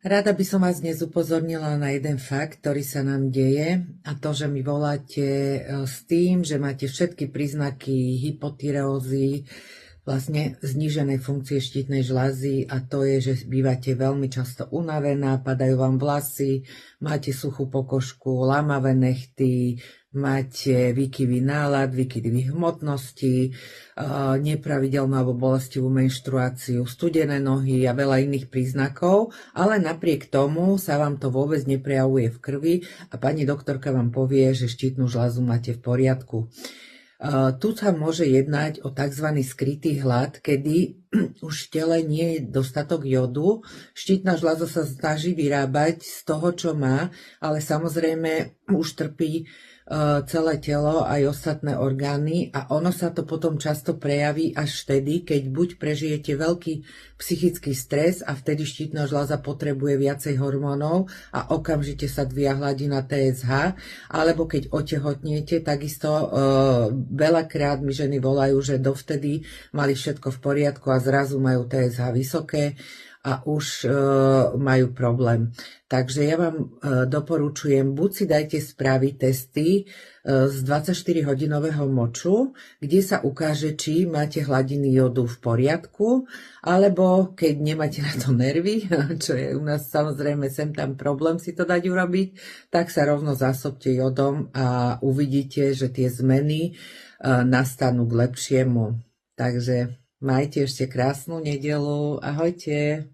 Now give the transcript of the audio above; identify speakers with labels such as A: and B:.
A: Rada by som vás dnes upozornila na jeden fakt, ktorý sa nám deje, a to, že mi voláte s tým, že máte všetky príznaky hypotyreózy, vlastne zníženej funkcie štítnej žľazy, a to je, že bývate veľmi často unavená, padajú vám vlasy, máte suchú pokožku, lamavé nechty, máte výkyvy nálad, výkyvy hmotnosti, nepravidelnú alebo bolestivú menštruáciu, studené nohy a veľa iných príznakov, ale napriek tomu sa vám to vôbec neprejavuje v krvi a pani doktorka vám povie, že štítnu žľazu máte v poriadku. Tu sa môže jednať o tzv. Skrytý hlad, kedy už v tele nie je dostatok jodu. Štítna žľaza sa snaží vyrábať z toho, čo má, ale samozrejme už trpí celé telo aj ostatné orgány a ono sa to potom často prejaví až vtedy, keď buď prežijete veľký psychický stres a vtedy štítna žľaza potrebuje viacej hormónov a okamžite sa dvíja hladina TSH, alebo keď otehotniete, takisto veľakrát mi ženy volajú, že dovtedy mali všetko v poriadku a zrazu majú TSH vysoké a už majú problém. Takže ja vám doporučujem, buď si dajte spraviť testy z 24-hodinového moču, kde sa ukáže, či máte hladiny jodu v poriadku, alebo keď nemáte na to nervy, čo je u nás samozrejme sem tam problém si to dať urobiť, tak sa rovno zásobte jodom a uvidíte, že tie zmeny nastanú k lepšiemu. Takže majte ešte krásnu nedeľu. Ahojte.